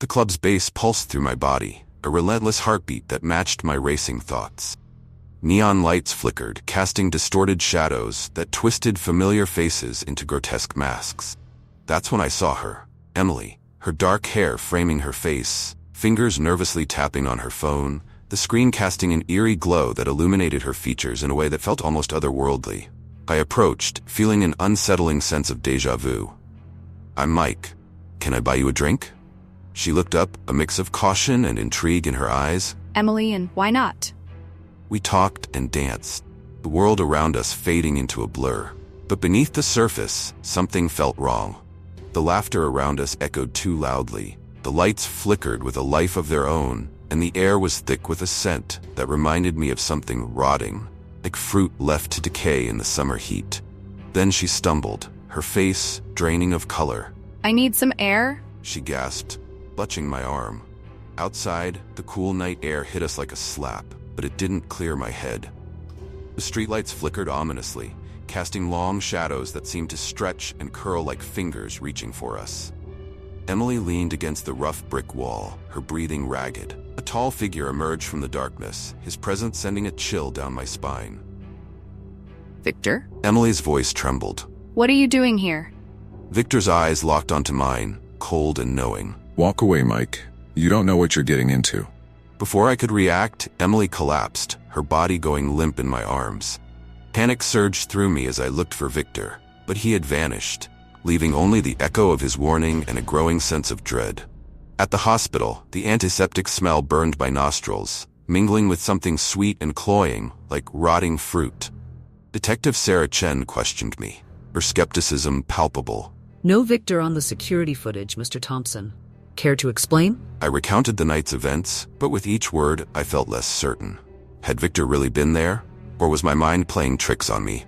The club's bass pulsed through my body, a relentless heartbeat that matched my racing thoughts. Neon lights flickered, casting distorted shadows that twisted familiar faces into grotesque masks. That's when I saw her, Emily, her dark hair framing her face, fingers nervously tapping on her phone, the screen casting an eerie glow that illuminated her features in a way that felt almost otherworldly. I approached, feeling an unsettling sense of déjà vu. "I'm Mike. Can I buy you a drink?" She looked up, a mix of caution and intrigue in her eyes. Emily, and why not? We talked and danced, the world around us fading into a blur. But beneath the surface, something felt wrong. The laughter around us echoed too loudly. The lights flickered with a life of their own, and the air was thick with a scent that reminded me of something rotting, like fruit left to decay in the summer heat. Then she stumbled, her face draining of color. "I need some air," she gasped, clutching my arm. Outside, the cool night air hit us like a slap, but it didn't clear my head. The streetlights flickered ominously, casting long shadows that seemed to stretch and curl like fingers reaching for us. Emily leaned against the rough brick wall, her breathing ragged. A tall figure emerged from the darkness, his presence sending a chill down my spine. "Victor?" Emily's voice trembled. "What are you doing here?" Victor's eyes locked onto mine, cold and knowing. "Walk away, Mike. You don't know what you're getting into." Before I could react, Emily collapsed, her body going limp in my arms. Panic surged through me as I looked for Victor, but he had vanished, leaving only the echo of his warning and a growing sense of dread. At the hospital, the antiseptic smell burned my nostrils, mingling with something sweet and cloying, like rotting fruit. Detective Sarah Chen questioned me, her skepticism palpable. "No Victor on the security footage, Mr. Thompson. Care to explain?" I recounted the night's events, but with each word, I felt less certain. Had Victor really been there, or was my mind playing tricks on me?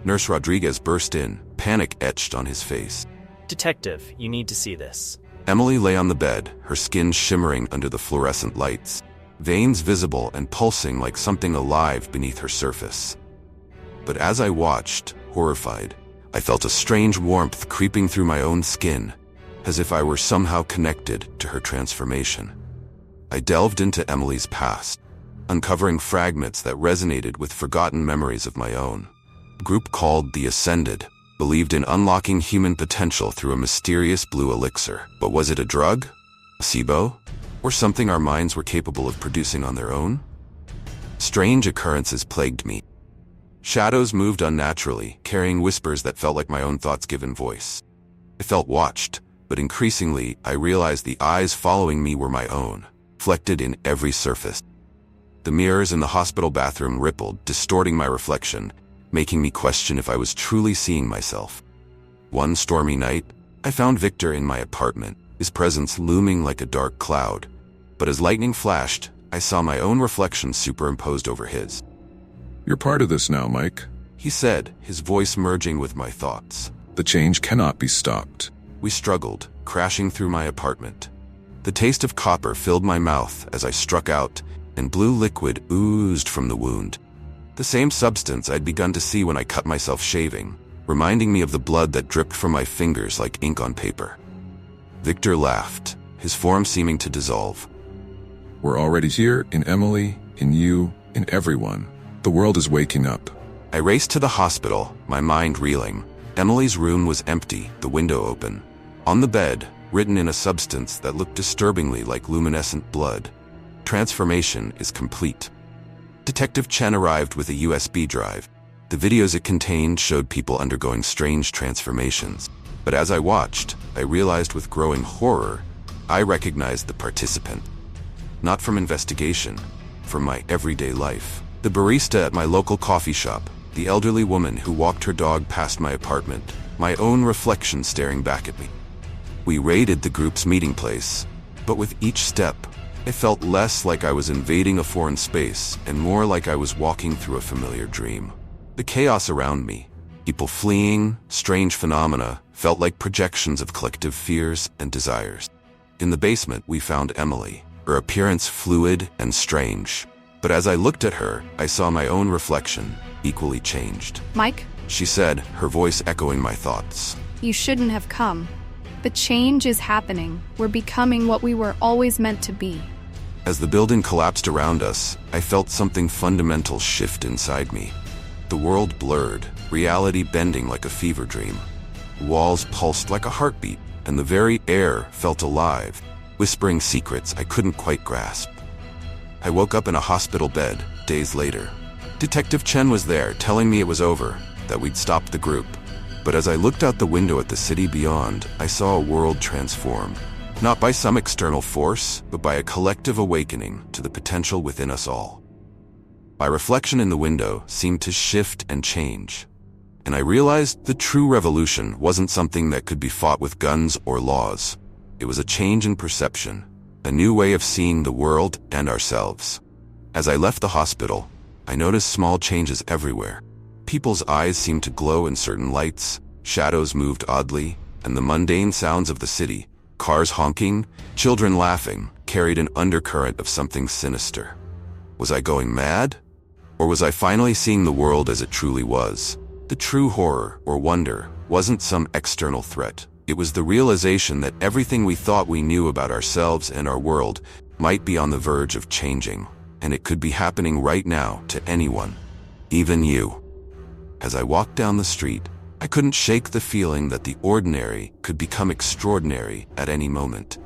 Nurse Rodriguez burst in, panic etched on his face. "Detective, you need to see this." Emily lay on the bed, her skin shimmering under the fluorescent lights, veins visible and pulsing like something alive beneath her surface. But as I watched, horrified, I felt a strange warmth creeping through my own skin, as if I were somehow connected to her transformation. I delved into Emily's past, uncovering fragments that resonated with forgotten memories of my own. A group called the Ascended believed in unlocking human potential through a mysterious blue elixir. But was it a drug? A SIBO? Or something our minds were capable of producing on their own? Strange occurrences plagued me. Shadows moved unnaturally, carrying whispers that felt like my own thoughts given voice. I felt watched, but increasingly I realized the eyes following me were my own, reflected in every surface. The mirrors in the hospital bathroom rippled, distorting my reflection, making me question if I was truly seeing myself. One stormy night, I found Victor in my apartment, his presence looming like a dark cloud. But as lightning flashed, I saw my own reflection superimposed over his. "You're part of this now, Mike. He said, his voice merging with my thoughts. The change cannot be stopped." We struggled, crashing through my apartment. The taste of copper filled my mouth as I struck out, and blue liquid oozed from the wound. The same substance I'd begun to see when I cut myself shaving, reminding me of the blood that dripped from my fingers like ink on paper. Victor laughed, his form seeming to dissolve. "We're already here, in Emily, in you, in everyone. The world is waking up." I raced to the hospital, my mind reeling. Emily's room was empty, the window open. On the bed, written in a substance that looked disturbingly like luminescent blood, "Transformation is complete." Detective Chen arrived with a USB drive. The videos it contained showed people undergoing strange transformations. But as I watched, I realized with growing horror, I recognized the participant. Not from investigation, from my everyday life. The barista at my local coffee shop, the elderly woman who walked her dog past my apartment, my own reflection staring back at me. We raided the group's meeting place, but with each step, it felt less like I was invading a foreign space and more like I was walking through a familiar dream. The chaos around me, people fleeing, strange phenomena, felt like projections of collective fears and desires. In the basement, we found Emily, her appearance fluid and strange. But as I looked at her, I saw my own reflection, equally changed. "Mike, She said, her voice echoing my thoughts. you shouldn't have come." The change is happening. We're becoming what we were always meant to be. As the building collapsed around us, I felt something fundamental shift inside me. The world blurred, reality bending like a fever dream. Walls pulsed like a heartbeat, and the very air felt alive, whispering secrets I couldn't quite grasp. I woke up in a hospital bed, days later. Detective Chen was there, telling me it was over, that we'd stopped the group. But as I looked out the window at the city beyond, I saw a world transform. Not by some external force, but by a collective awakening to the potential within us all. My reflection in the window seemed to shift and change. And I realized the true revolution wasn't something that could be fought with guns or laws. It was a change in perception, a new way of seeing the world and ourselves. As I left the hospital, I noticed small changes everywhere. People's eyes seemed to glow in certain lights, shadows moved oddly, and the mundane sounds of the city, cars honking, children laughing, carried an undercurrent of something sinister. Was I going mad? Or was I finally seeing the world as it truly was? The true horror or wonder wasn't some external threat. It was the realization that everything we thought we knew about ourselves and our world might be on the verge of changing, and it could be happening right now to anyone, even you. As I walked down the street, I couldn't shake the feeling that the ordinary could become extraordinary at any moment.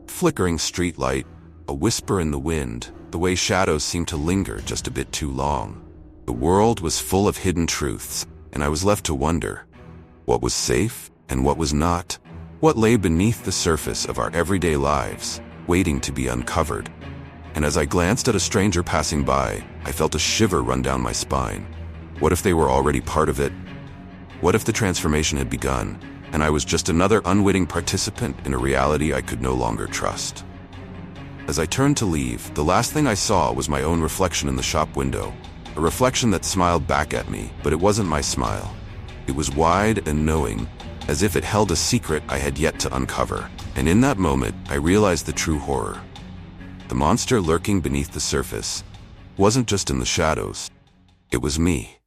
Flickering streetlight, a whisper in the wind, the way shadows seemed to linger just a bit too long. The world was full of hidden truths, and I was left to wonder, what was safe and what was not? What lay beneath the surface of our everyday lives, waiting to be uncovered? And as I glanced at a stranger passing by, I felt a shiver run down my spine. What if they were already part of it? What if the transformation had begun, and I was just another unwitting participant in a reality I could no longer trust? As I turned to leave, the last thing I saw was my own reflection in the shop window, a reflection that smiled back at me, but it wasn't my smile. It was wide and knowing, as if it held a secret I had yet to uncover. And in that moment, I realized the true horror. The monster lurking beneath the surface wasn't just in the shadows. It was me.